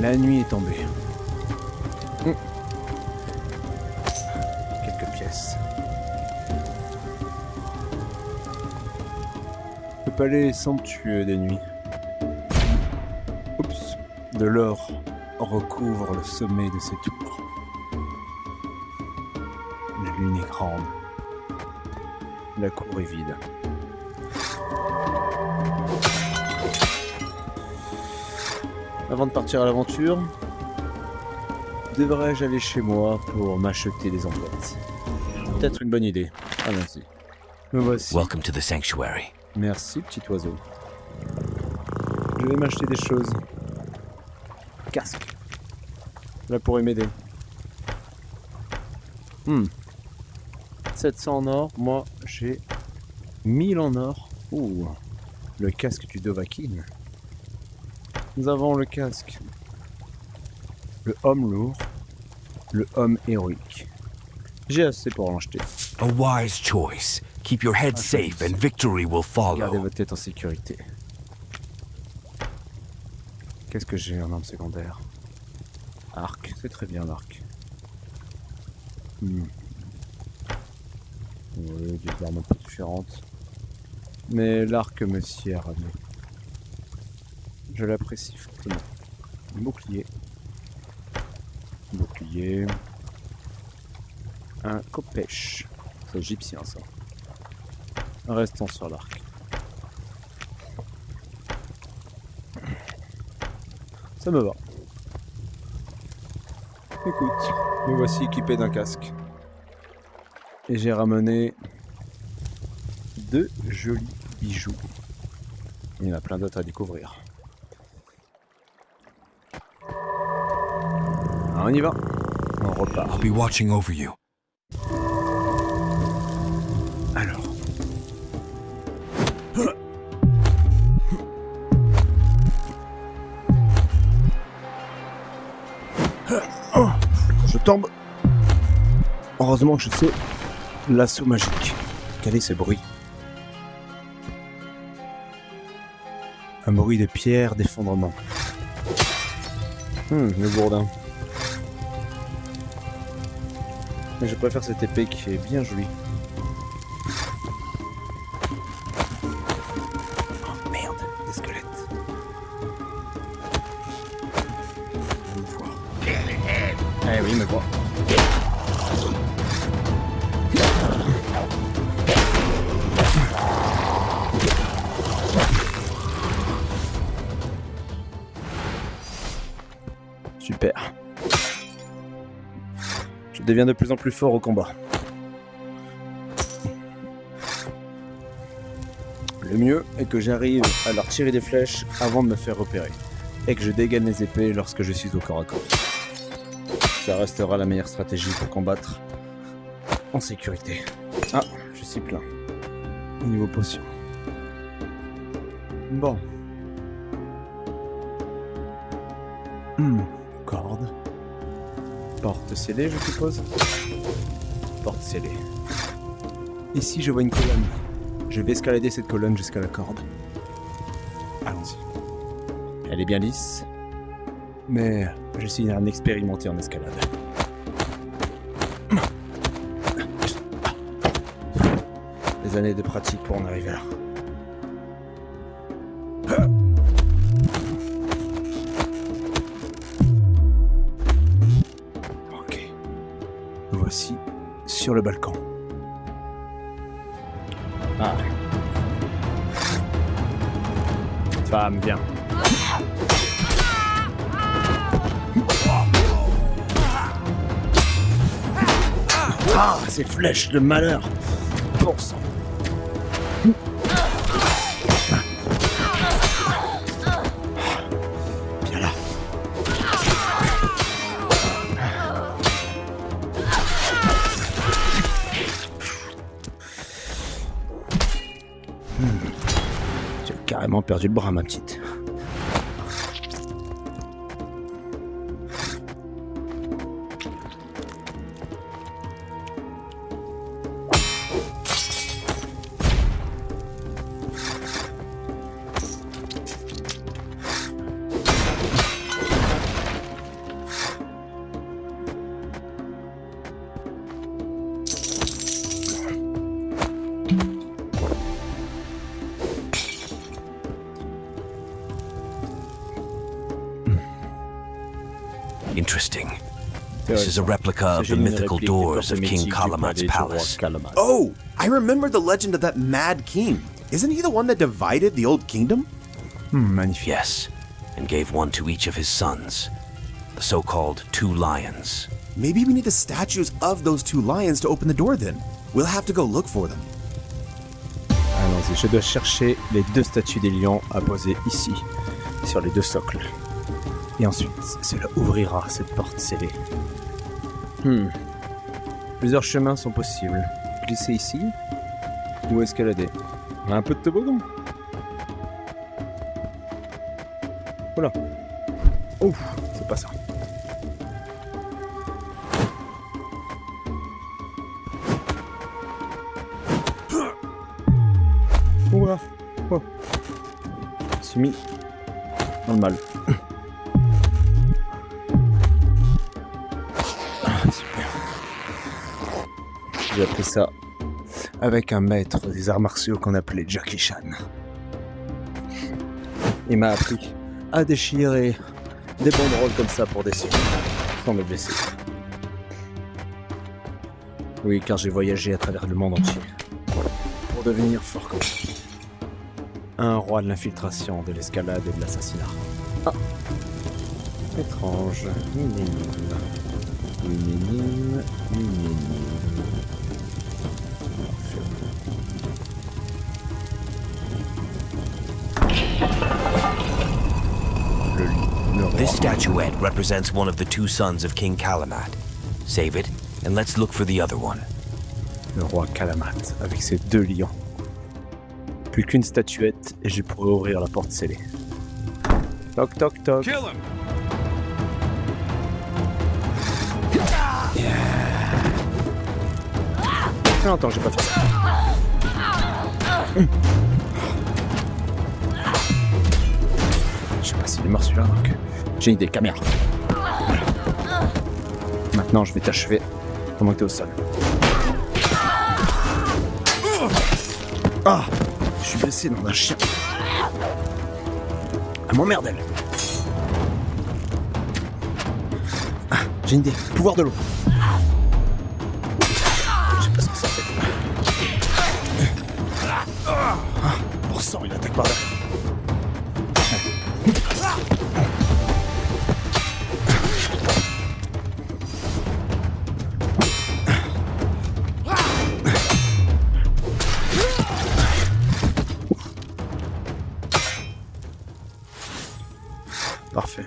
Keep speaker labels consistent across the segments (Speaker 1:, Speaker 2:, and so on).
Speaker 1: La nuit est tombée. Quelques pièces. Le palais est somptueux de nuit. Oups. De l'or recouvre le sommet de ces tours. La lune est grande. La cour est vide. Avant de partir à l'aventure, devrais-je aller chez moi pour m'acheter des emplettes? Peut-être une bonne idée. Allons-y. Me voici.
Speaker 2: Welcome to the sanctuary.
Speaker 1: Merci, petit oiseau. Je vais m'acheter des choses. Casque. Cela pourrait m'aider. 700 en or. Moi, j'ai 1000 en or. Ouh. Le casque du Dovahkiin. Nous avons le casque. Le homme lourd. Le homme héroïque. J'ai assez pour en acheter.
Speaker 2: A wise choice. Keep your head safe and victory will
Speaker 1: Gardez
Speaker 2: follow.
Speaker 1: votre tête en sécurité. Qu'est-ce que j'ai en arme secondaire? Arc, c'est très bien l'arc. Oui, des armes un peu différentes. Mais l'arc me sied à mieux. Je l'apprécie fortement. Bouclier. Bouclier. Un kopech. C'est égyptien ça. Restons sur l'arc. Ça me va. Écoute, me voici équipé d'un casque. Et j'ai ramené 2 jolis bijoux. Il y en a plein d'autres à découvrir. Ah, on y va. On repart.
Speaker 2: I'll be watching over you.
Speaker 1: Alors. Quand je tombe, heureusement que je sais l'assaut magique. Quel est ce bruit? Un bruit de pierre d'effondrement. Le bourdin. Mais je préfère cette épée qui est bien jolie. Oh merde, des squelettes. On va voir. Eh oui, mais bon. Super. Je deviens de plus en plus fort au combat. Le mieux est que j'arrive à leur tirer des flèches avant de me faire repérer. Et que je dégaine les épées lorsque je suis au corps à corps. Ça restera la meilleure stratégie pour combattre en sécurité. Ah, je suis plein. Au niveau potion. Bon. Corde. Porte scellée, je suppose. Porte scellée. Ici, je vois une colonne. Je vais escalader cette colonne jusqu'à la corde. Allons-y. Elle est bien lisse, mais je suis un expérimenté en escalade. Des années de pratique pour en arriver là. Ok. Me voici sur le balcon. Ah. Femme, viens. Ah, ces flèches de malheur. Bon sang. Viens là. Tu as carrément perdu le bras, ma petite.
Speaker 2: Interesting. This is a replica of the
Speaker 1: C'est une
Speaker 2: mythical
Speaker 1: réplique des
Speaker 2: doors of
Speaker 1: portes
Speaker 2: King
Speaker 1: mythiques du
Speaker 2: Kalamat's
Speaker 1: palais du roi
Speaker 2: palace.
Speaker 1: Kalamat.
Speaker 3: Oh, I remember the legend of that mad king. Isn't he the one that divided the old kingdom?
Speaker 1: Magnifique.
Speaker 2: Yes, and gave one to each of his sons, the so-called two lions.
Speaker 3: Maybe we need the statues of those two lions to open the door then. We'll have to go look for them.
Speaker 1: Allons-y, je dois chercher les 2 statues des lions à poser ici, sur les 2 socles. Et ensuite, cela ouvrira cette porte scellée. Plusieurs chemins sont possibles. Glisser ici ou escalader. Un peu de toboggan. Oula. Ouf, c'est pas ça. Oula. Oh. Je me suis mis dans le mal. Super. J'ai appris ça avec un maître des arts martiaux qu'on appelait Jackie Chan. Il m'a appris à déchirer des banderoles comme ça pour descendre, sans me blesser. Oui, car j'ai voyagé à travers le monde entier pour devenir fort comme ça. Un roi de l'infiltration, de l'escalade et de l'assassinat. Ah, étrange. Une énigme.
Speaker 2: This statuette represents one of the two sons of King Kalamat. Save it, and let's look for the other one.
Speaker 1: Le roi Kalamat, avec ses 2 lions. Plus qu'une statuette et je pourrais ouvrir la porte scellée. Toc toc toc.
Speaker 2: Kill him!
Speaker 1: Ça fait longtemps que j'ai pas fait ça. Je sais pas s'il est mort celui-là, donc j'ai une idée, caméra. Voilà. Maintenant je vais t'achever pendant que t'es au sol. Ah, je suis blessé dans un chien. Elle m'emmerde elle. Ah, j'ai une idée, pouvoir de l'eau. Je sais pas ce que ça fait. Ah, bon sang, il attaque par là. Parfait.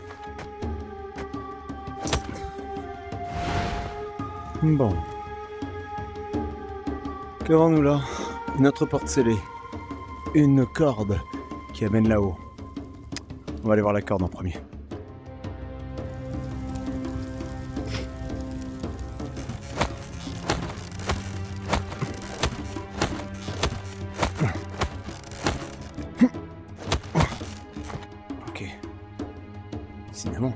Speaker 1: Bon. Qu'avons-nous là? Une autre porte scellée. Une corde qui amène là-haut. On va aller voir la corde en premier. Ok. Cinnamon.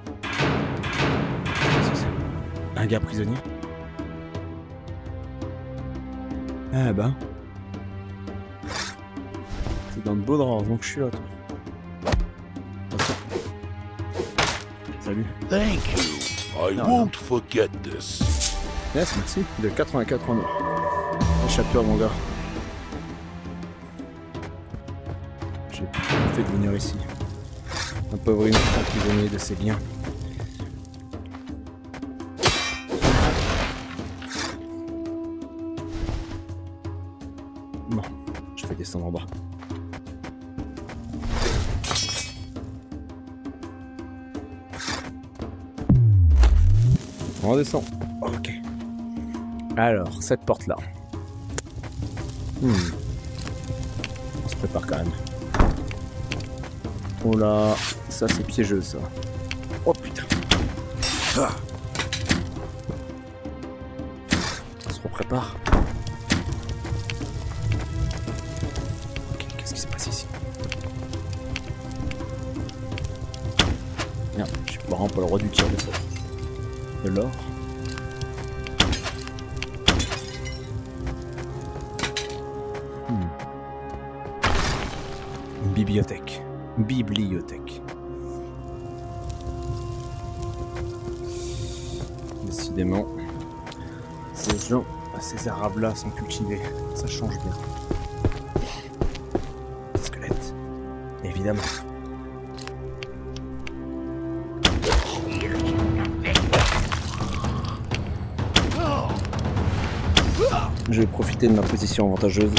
Speaker 1: Qu'est-ce que c'est? Un gars prisonnier? Ah ben. C'est dans de beaux draps, donc je suis là, toi. Attention. Salut.
Speaker 4: Thank you. I
Speaker 1: No,
Speaker 4: won't forget this.
Speaker 1: Yes, merci. De 84 en or. Échappe-toi, mon gars. J'ai bien fait de venir ici. Un pauvre innocent prisonnier de ses liens. Bon, je vais descendre en bas. On redescend. Ok. Alors, cette porte-là. On se prépare quand même. Oh là, ça c'est piégeux ça. Oh putain. Ah. On se prépare. Ok, qu'est-ce qui se passe ici? Merde, je suis vraiment pas le roi du tir de ça. De l'or. Une bibliothèque. Bibliothèque. Décidément, ces arabes-là sont cultivés. Ça change bien. Des squelettes. Évidemment. Je vais profiter de ma position avantageuse.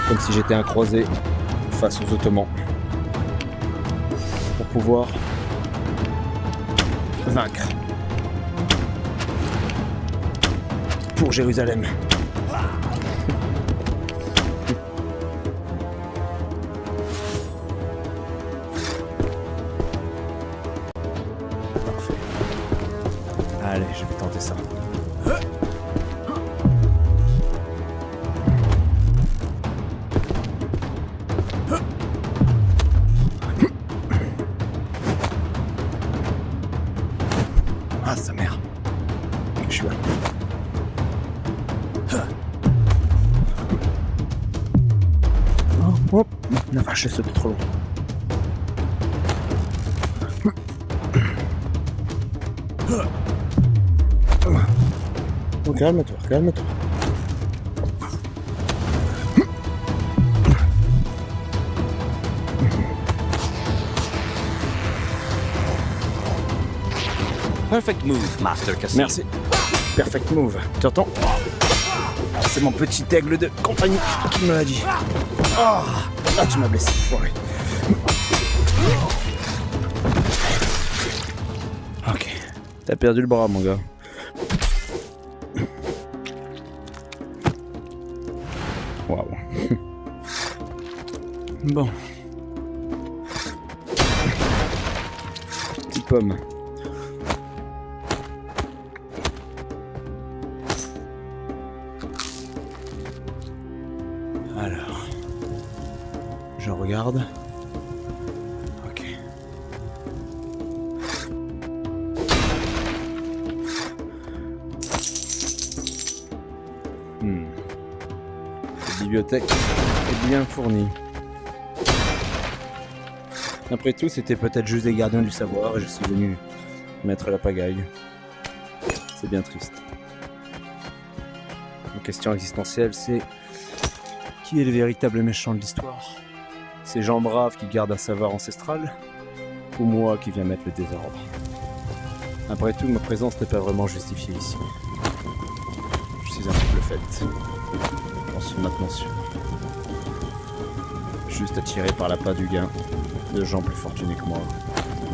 Speaker 1: Comme si j'étais un croisé face aux Ottomans. Pour pouvoir vaincre. Pour Jérusalem. Parfait. Allez, je vais tenter ça. Ah, sa mère. Je suis là. Oh, hop. La vache, elle saute trop loin. Oh, calme-toi, calme-toi.
Speaker 2: Perfect move, Master Cassim.
Speaker 1: Merci. Perfect move. Tu entends? C'est mon petit aigle de compagnie qui me l'a dit. Ah, tu m'as blessé, foiré. Ok. T'as perdu le bras, mon gars. Waouh. Bon. Petite pomme. Alors, je regarde. Ok. La bibliothèque est bien fournie. Après tout, c'était peut-être juste des gardiens du savoir et je suis venu mettre la pagaille. C'est bien triste. La question existentielle, c'est... Qui est le véritable méchant de l'histoire? Ces gens braves qui gardent un savoir ancestral? Ou moi qui viens mettre le désordre? Après tout, ma présence n'est pas vraiment justifiée ici. Je suis un peu fait. J'en suis maintenant sûr. Juste attiré par l'appât du gain de gens plus fortunés que moi.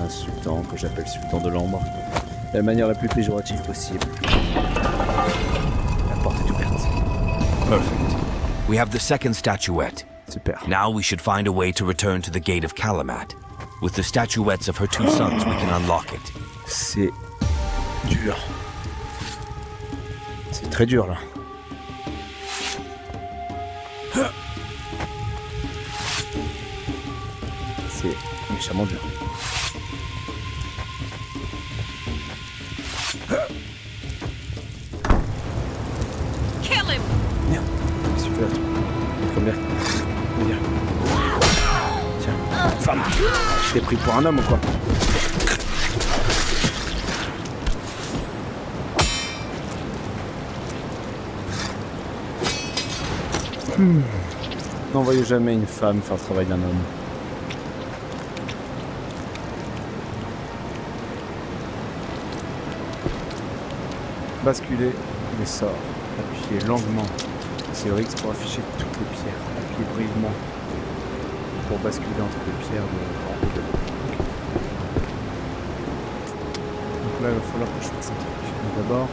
Speaker 1: Un sultan que j'appelle sultan de l'ombre. De la manière la plus péjorative possible. La porte est ouverte.
Speaker 2: Perfect. We have the second statuette.
Speaker 1: Super.
Speaker 2: Now we should find a way to return to the gate of Kalamat. With the statuettes of her two sons, we can unlock it.
Speaker 1: C'est dur. C'est très dur là. C'est méchamment dur.
Speaker 5: Kill him!
Speaker 1: Merde, qu'est-ce que tu fais là, toi? Combien? Viens. Tiens, femme! Tu t'es pris pour un homme ou quoi? N'envoyez jamais une femme faire le travail d'un homme. Basculer les sorts. Appuyez longuement sur X pour afficher toutes les pierres. Appuyez brièvement pour basculer entre les pierres de l'écran et de l'eau. Donc là, il va falloir que je fasse un truc. Mais d'abord,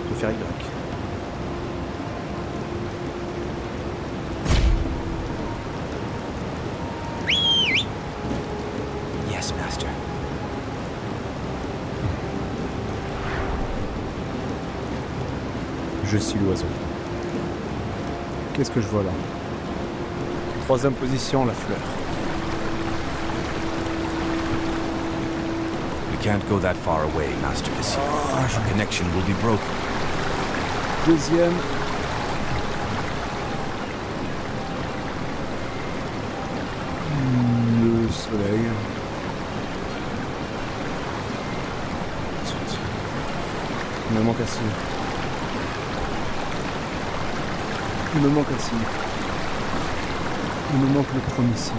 Speaker 1: je vais faire Y.
Speaker 2: Yes, Master.
Speaker 1: Je suis l'oiseau. Qu'est-ce que je vois là? Troisième position, la fleur.
Speaker 2: We can't go that far away, Master Cassim. Our connection will be broken.
Speaker 1: Deuxième. Le soleil. Il me manque un signe. Il me manque un signe. Il me manque le premier signe.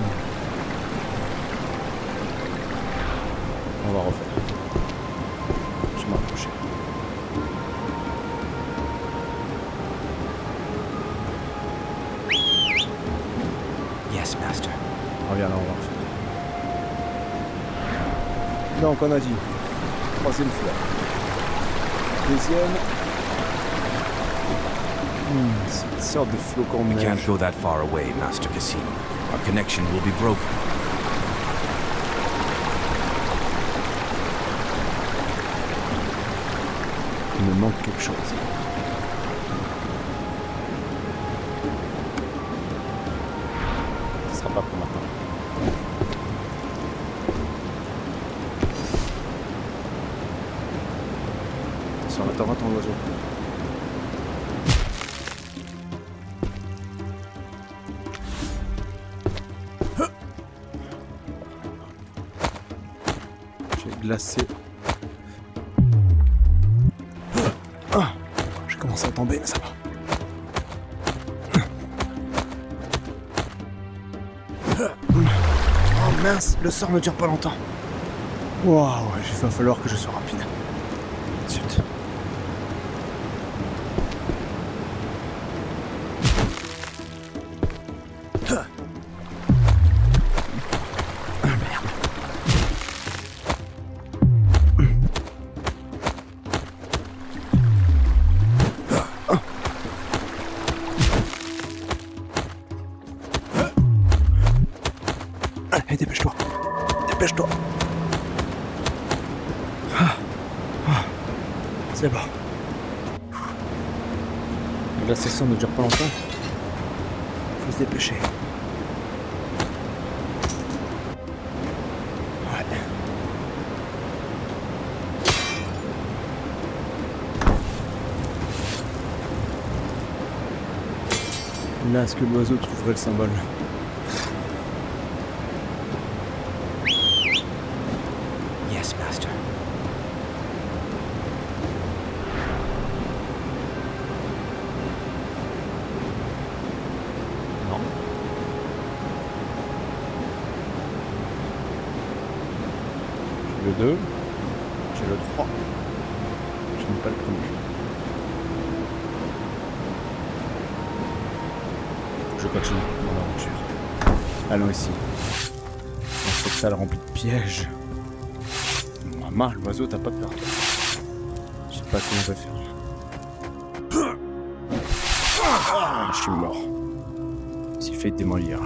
Speaker 1: On va refaire. Je vais m'approcher.
Speaker 2: Yes, Master.
Speaker 1: Reviens là, on va refaire. Donc on a dit troisième fleur. Deuxième. C'est une sorte de flocon de
Speaker 2: We can't
Speaker 1: neige.
Speaker 2: go that far away, Master Cassim. Our connection will be broken.
Speaker 1: Il me manque quelque chose. Ce sera pas pour maintenant. Attention, attends ton oiseau. J'ai glacé. Ah, j'ai commencé à tomber, mais ça va. Oh mince, le sort ne dure pas longtemps. Waouh, il va falloir que je sois rapide. Zut. Ah merde. Allez, dépêche-toi. Dépêche-toi. C'est bon. La session ne dure pas longtemps. Faut se dépêcher. Ouais. Là, est-ce que l'oiseau trouverait le symbole?
Speaker 2: Yes, Master.
Speaker 1: Non. J'ai le 2. J'ai le 3. Je n'ai pas le premier. Faut que je continue mon aventure. Allons ici. Dans cette salle remplie de pièges. Maman, l'oiseau, t'as pas peur, toi. Je sais pas comment on va faire. Ah, je suis mort. Il s'est fait démolir.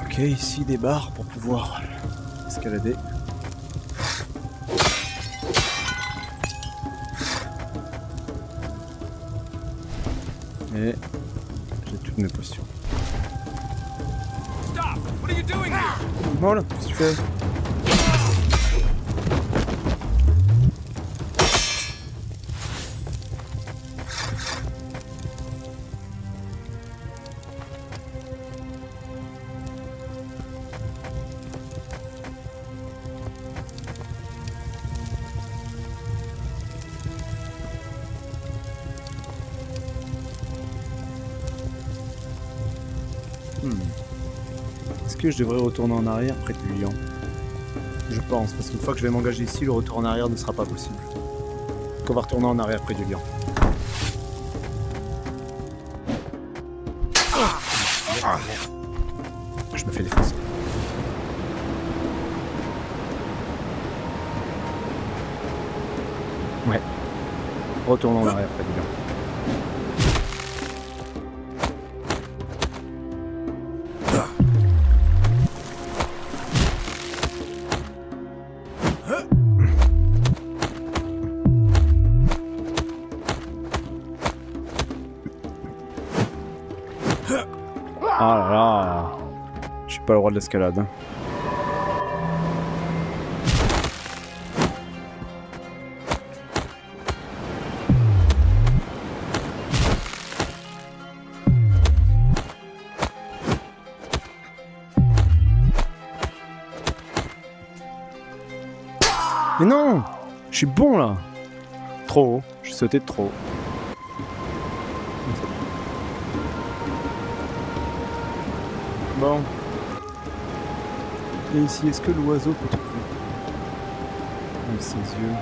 Speaker 1: Ok, ici des barres pour pouvoir escalader. Et j'ai toutes mes potions.
Speaker 4: Stop! What are you doing here?
Speaker 1: Voilà, qu'est-ce que tu fais? Est-ce que je devrais retourner en arrière près du lion? Je pense, parce qu'une fois que je vais m'engager ici, le retour en arrière ne sera pas possible. Donc on va retourner en arrière près du lion. Je me fais défoncer. Ouais. Retournons en arrière près du lion. Ah là là, j'ai pas le droit de l'escalade. Hein. Mais non! Je suis bon là! Trop haut. J'ai sauté de trop haut. Bon. Et ici, est-ce que l'oiseau peut trouver? Avec ses yeux.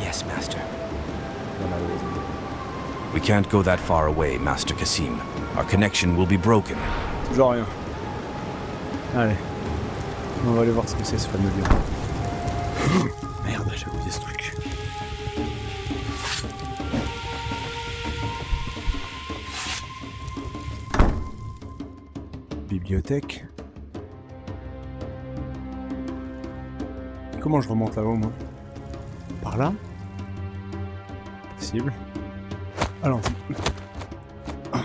Speaker 2: Yes, Master.
Speaker 1: Voilà l'oiseau.
Speaker 2: We can't go that far away, Master Kasim. Our connection will be broken.
Speaker 1: Toujours rien. Allez. On va aller voir ce que c'est ce fameux lieu. Merde, j'ai oublié ce truc. Bibliothèque. Comment je remonte là-haut, moi? Par là? Possible. Allons-y. Ah,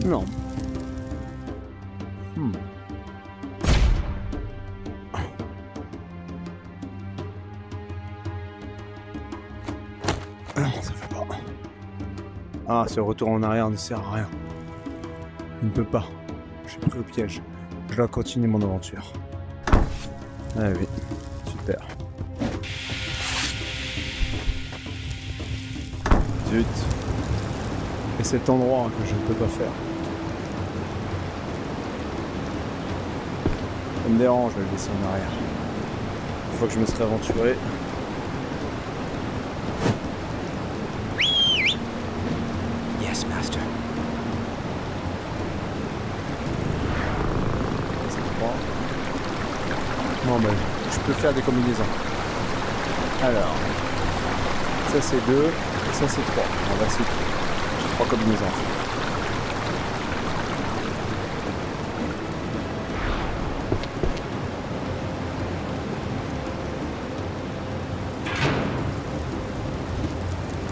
Speaker 1: non. Non. Non, ça fait pas. Ah, ce retour en arrière ne sert à rien. Il ne peut pas. J'ai pris au piège. Je dois continuer mon aventure. Ah oui, super. Zut. Et cet endroit que je ne peux pas faire. Ça me dérange de le laisser en arrière. Une fois que je me serai aventuré.
Speaker 2: Yes, Master.
Speaker 1: C'est 3. Non, mais je peux faire des combinaisons. Alors. Ça c'est 2. Et ça c'est 3. On va c'est tout. 3 combinaisons.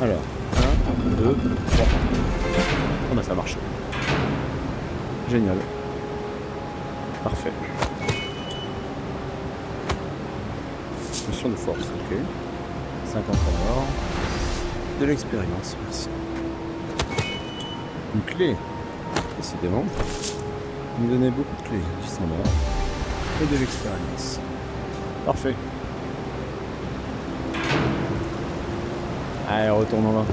Speaker 1: Alors, 1, 2, 3. Oh bah ça a marché. Génial. Parfait. Notion de force, ok. 50 en or. De l'expérience, merci. Une clé, décidément. Il me donnait beaucoup de clés, du sang d'or. Et de l'expérience. Parfait. Allez, retournons là.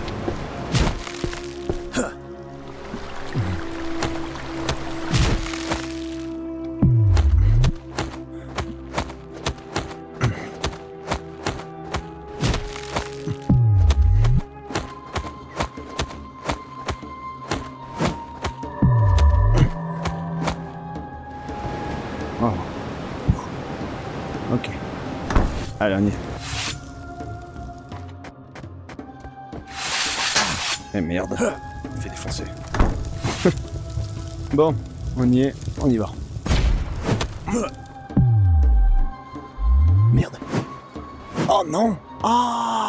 Speaker 1: Oh. Ok. Allez, on y est. Eh merde. Il fait défoncer. Bon, on y est, on y va. Merde. Oh non. Ah.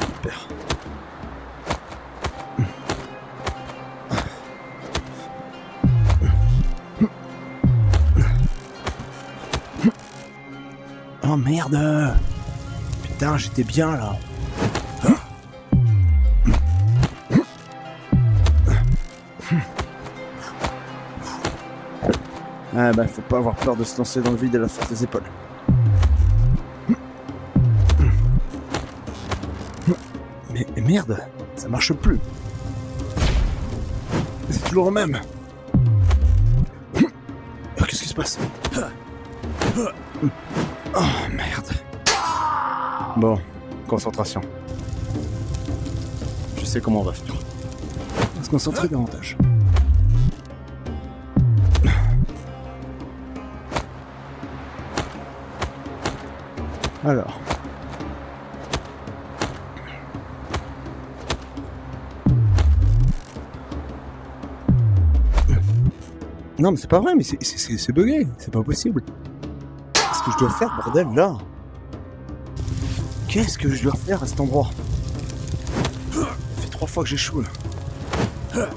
Speaker 1: Super. Oh merde! Putain, j'étais bien là. Ah bah faut pas avoir peur de se lancer dans le vide et la force des épaules. Mais merde, ça marche plus. C'est toujours le même. Oh, qu'est-ce qui se passe? Oh merde. Bon, concentration. Je sais comment on va faire. On va se concentrer davantage. Alors. Non mais c'est pas vrai, mais c'est bugué, c'est pas possible. que je dois faire, bordel, là? Qu'est-ce que je dois faire à cet endroit? Ça fait 3 fois que j'échoue, là.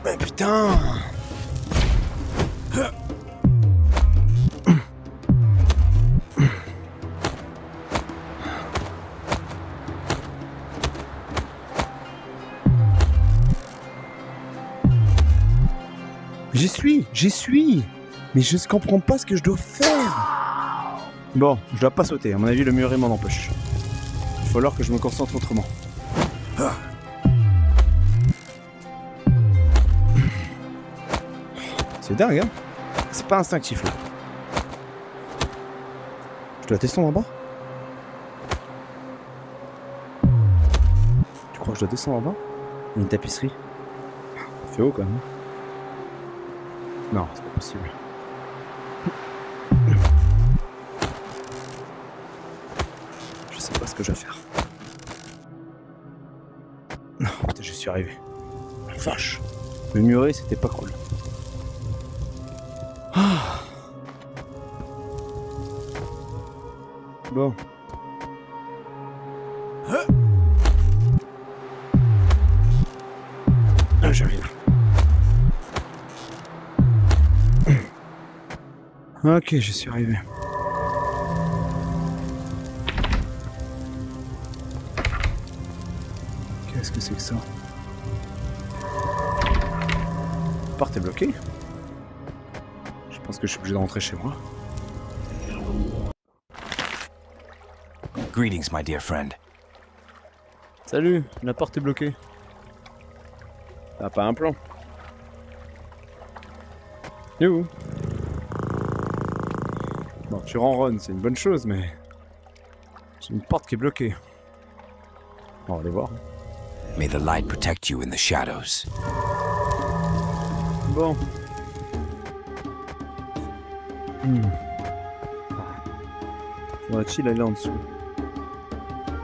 Speaker 1: Mais putain! J'y suis! Mais je ne comprends pas ce que je dois faire! Bon, je dois pas sauter, à mon avis le mur m'en empêche. Il va falloir que je me concentre autrement. C'est dingue, hein? C'est pas instinctif là. Je dois descendre en bas? Tu crois que je dois descendre en bas? Il y a une tapisserie. Ça fait haut quand même. Non, c'est pas possible. Je sais pas ce que je vais faire. Non, putain, je suis arrivé. Vache. Le muret, c'était pas cool. Ah. Bon. Ah, j'arrive. Ok, je suis arrivé. Qu'est-ce que c'est que ça? La porte est bloquée. Je pense que je suis obligé de rentrer chez moi.
Speaker 2: Greetings, my dear friend.
Speaker 1: Salut, la porte est bloquée. T'as pas un plan? Youhou. Bon, tu ronronnes, c'est une bonne chose, mais... j'ai une porte qui est bloquée. On va aller voir.
Speaker 2: May the light protect you in the shadows.
Speaker 1: Bon. Faudrait-il aller en dessous?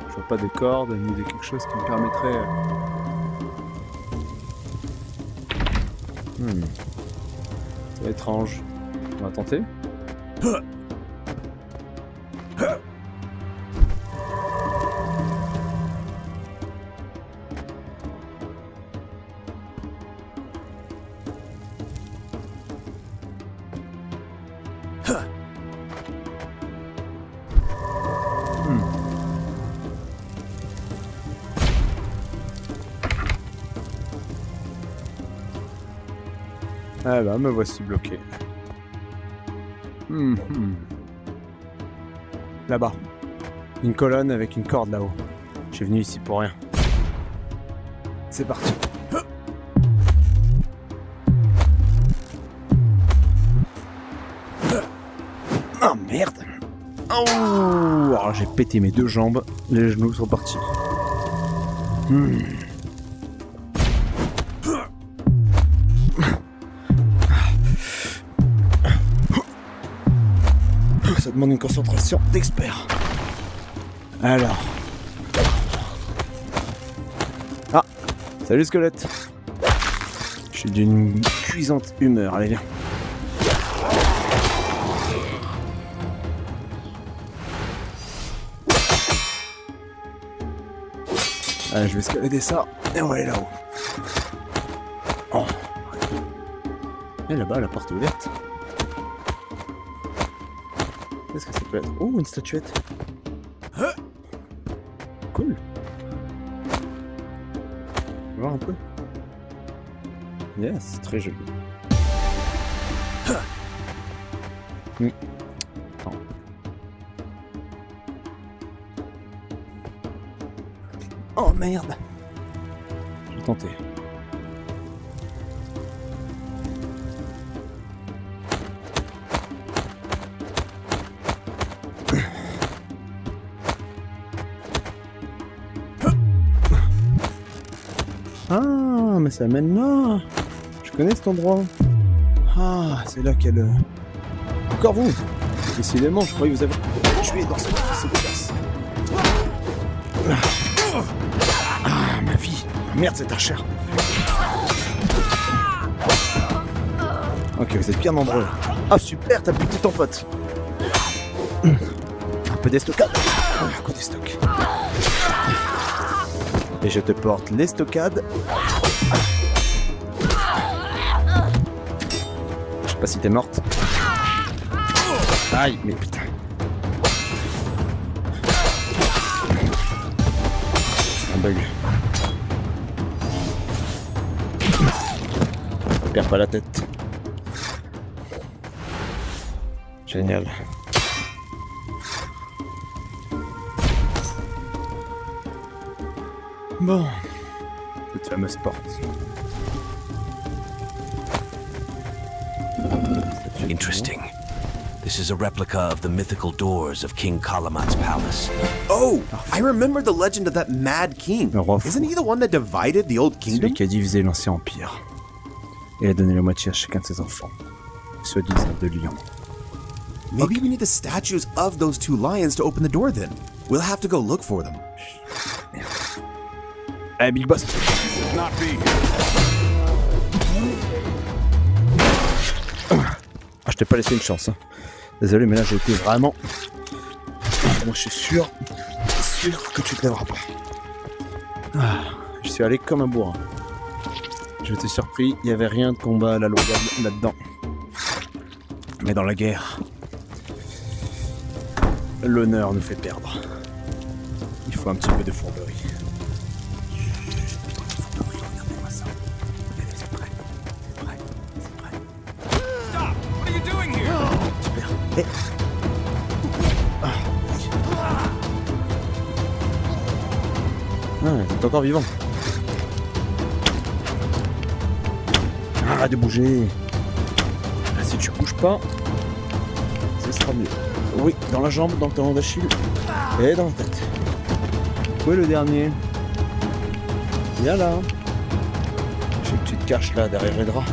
Speaker 1: Je vois pas de cordes, ni de quelque chose qui me permettrait... C'est étrange. On va tenter. Ah bah, me voici bloqué. Là-bas. Une colonne avec une corde là-haut. Je suis venu ici pour rien. C'est parti. Oh merde. Oh, alors j'ai pété mes 2 jambes. Les genoux sont partis. Ça demande une concentration d'expert. Alors. Ah, salut squelette. Je suis d'une cuisante humeur. Allez, viens. Allez, je vais escalader ça. Et on va aller là-haut. Oh. Et là-bas, la porte est ouverte. Qu'est-ce que ça peut être? Oh, une statuette. Cool. On va voir un peu. Yes, très joli. Attends. Oh merde. Je vais tenter. Ah, mais ça mène là. Je connais cet endroit. Ah, c'est là qu'il y a le... Encore vous. Décidément, je croyais vous avoir tué dans cette place. Ah, ma vie. Merde, c'est archer. Ok, vous êtes bien nombreux. Ah super, t'as buté ton pote. Un peu d'estocade. Un coup d'estoc. Et je te porte l'estocade. Je sais pas si t'es morte. Aïe, mais putain. Un bug. Perds pas la tête. Génial. Bon. Cette fameuse porte.
Speaker 2: Interesting. This is a replica of the mythical doors of King Kalamat's palace.
Speaker 3: Oh, I remember the legend of that mad king.
Speaker 1: Le roi fou.
Speaker 3: Isn't he the one that divided the old
Speaker 1: Celui
Speaker 3: kingdom?
Speaker 1: qui a divisé l'ancien empire. Et a donné la moitié à chacun de ses enfants. Soi-disant 2 lions.
Speaker 3: Maybe we need the statues of those 2 lions to open the door then. We'll have to go look for them.
Speaker 1: Eh, Big Boss.
Speaker 4: Not be.
Speaker 1: Ah, je t'ai pas laissé une chance. Hein. Désolé, mais là j'ai été vraiment. Moi je suis sûr que tu te lèveras pas. Ah, je suis allé comme un bourrin. Je t'ai surpris, il n'y avait rien de combat à la loyale là-dedans. Mais dans la guerre, l'honneur nous fait perdre. Il faut un petit peu de fourberie. Regardez-moi ça. Regardez, c'est prêt. C'est prêt. C'est prêt.
Speaker 4: Stop! What are you doing here?
Speaker 1: Super. Eh. Ah, t'es encore vivant. Arrête de bouger. Si tu bouges pas, ce sera mieux. Oui, dans la jambe, dans le talon d'Achille et dans la tête. Où est le dernier? Viens là. Je sais que tu te caches là derrière les draps.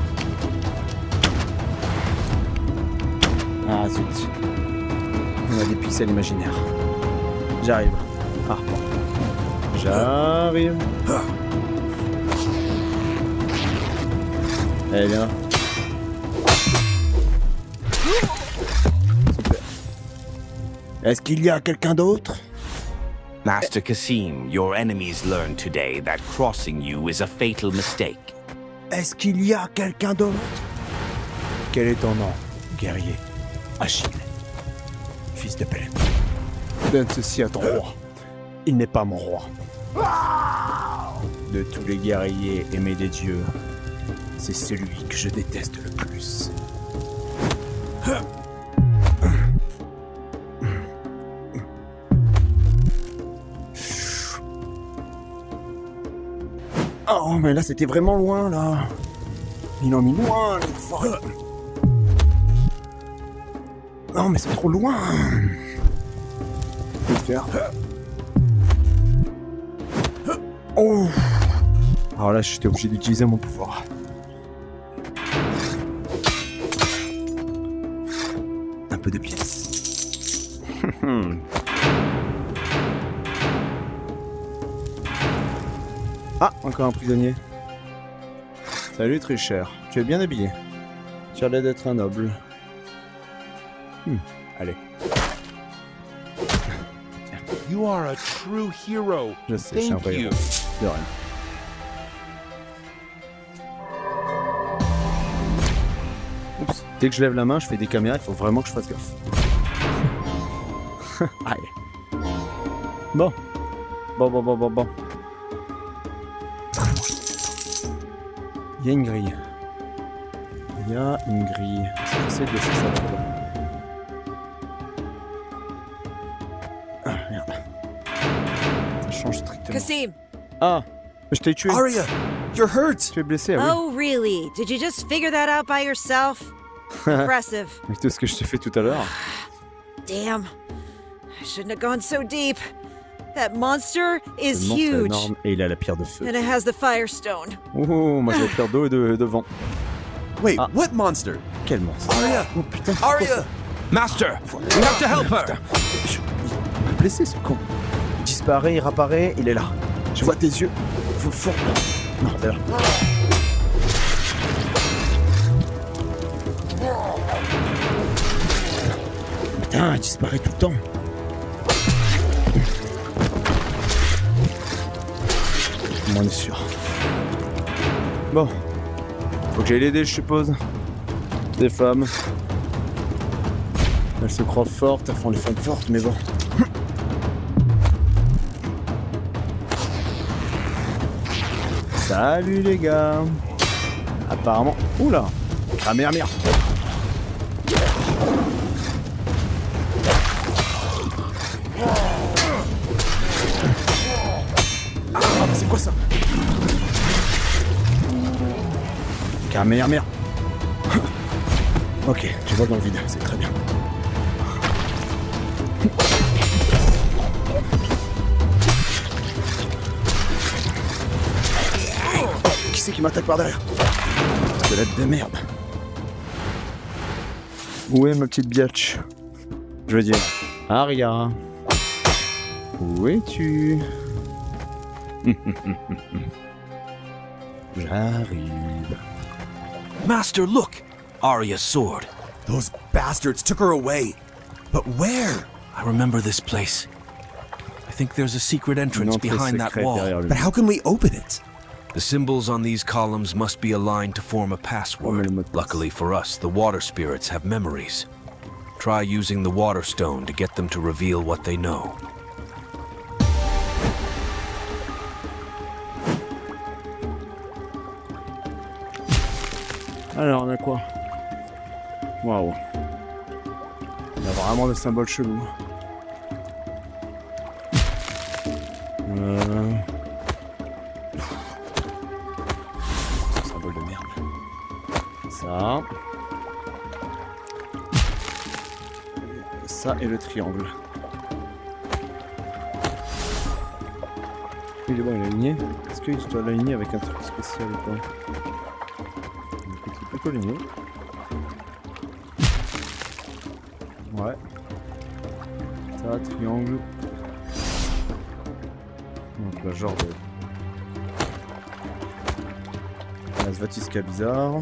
Speaker 1: Ah zut. On a des pixels imaginaires. J'arrive. Ah bon. J'arrive. Allez, viens. Super. Est-ce qu'il y a quelqu'un d'autre?
Speaker 2: Master Kasim, your enemies learned today that crossing you is a fatal mistake.
Speaker 1: Est-ce qu'il y a quelqu'un d'autre? Quel est ton nom, guerrier? Achille. Fils de Pélée. Donne ceci à ton roi. Il n'est pas mon roi. De tous les guerriers aimés des dieux, c'est celui que je déteste le plus. Oh, mais là, c'était vraiment loin, là. Ils l'ont mis loin, les forêts. Non, mais c'est trop loin. Faut le faire. Oh. Alors là, j'étais obligé d'utiliser mon pouvoir. Un peu de pièces. Ah, encore un prisonnier. Salut, très cher. Tu es bien habillé. Tu as l'air d'être un noble. Allez.
Speaker 4: You are a true hero.
Speaker 1: Je sais, je suis un
Speaker 4: Thank
Speaker 1: vrai
Speaker 4: you.
Speaker 1: héros. De rien. Oups. Dès que je lève la main, je fais des caméras, il faut vraiment que je fasse gaffe. Aïe. Bon. Bon. Il y a une grille. C'est de ça. Ah, merde. Ça change strictement.
Speaker 5: Kasim!
Speaker 1: Ah, je t'ai tué.
Speaker 3: Arya, you're hurt.
Speaker 1: Tu es blessé, ah oui.
Speaker 5: Oh, really? Did you just figure that out by yourself? Impressive.
Speaker 1: Avec tout ce que je t'ai fait tout à l'heure.
Speaker 5: Damn. I shouldn't have gone so deep. That monster is
Speaker 1: Ce monstre est
Speaker 5: huge.
Speaker 1: énorme et il a la pierre de feu.
Speaker 5: And it has the Firestone.
Speaker 1: Oh, moi j'ai la pierre d'eau et de vent.
Speaker 3: Wait,
Speaker 1: Ah.
Speaker 3: what monster?
Speaker 1: Quel monstre.
Speaker 3: Arya!
Speaker 1: Oh putain. pourquoi
Speaker 3: Arya!
Speaker 1: ça
Speaker 2: Master, we have to help her.
Speaker 1: Putain. Il m'a blessé ce con. Il disparaît, il réapparaît, il est là. Je vois tes yeux. Faut. Non, t'es là. Putain, elle disparaît tout le temps. On est sûr. Bon. Faut que j'aille l'aider, je suppose. Des femmes. Elles se croient fortes, elles font les femmes fortes, mais bon. Salut les gars. Apparemment... Oula. Ah merde, merde. Ah, mais c'est quoi ça? Ah merde, merde. Ok, tu vois dans le vide, c'est très bien. Qui c'est qui m'attaque par derrière? Squelette de merde. Où est ma petite biatch? Je veux dire, Aria. Où es-tu? J'arrive.
Speaker 2: Master, look! Arya's sword.
Speaker 3: Those bastards took her away. But where?
Speaker 2: I remember this place. I think there's a secret entrance behind that wall.
Speaker 3: But how can we open it?
Speaker 2: The symbols on these columns must be aligned to form a password. Luckily for us, the water spirits have memories. Try using the water stone to get them to reveal what they know.
Speaker 1: Alors, on a quoi? Waouh. Il y a vraiment des symboles chelous. Symbole de merde. Ça. Ça et le triangle. Il est bon, il est aligné. Est-ce que je dois l'aligner avec un truc spécial ou pas? Plutôt aligné. Ouais. Ça, triangle. Donc là, genre de... La Svatiska bizarre.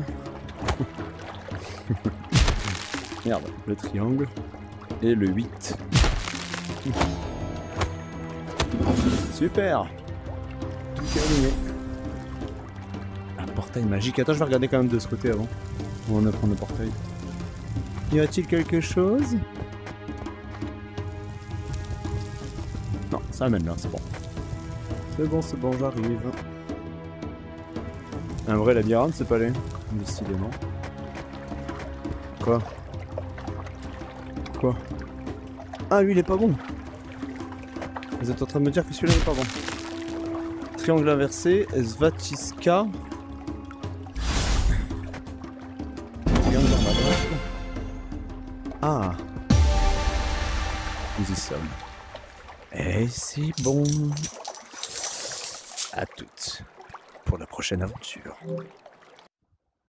Speaker 1: Merde, le triangle. Et le 8. Super. Tout est aligné. Un portail magique. Attends, je vais regarder quand même de ce côté avant. On va prendre le portail. Y a-t-il quelque chose? Non, ça amène là, c'est bon. C'est bon, j'arrive. Un vrai labyrinthe, c'est pas laid. Décidément. Quoi? Quoi? Ah, lui, il est pas bon. Vous êtes en train de me dire que celui-là n'est pas bon. Triangle inversé, Svatiska. Triangle en bas. Ah. Nous y sommes. Et c'est bon. À toutes pour la prochaine aventure.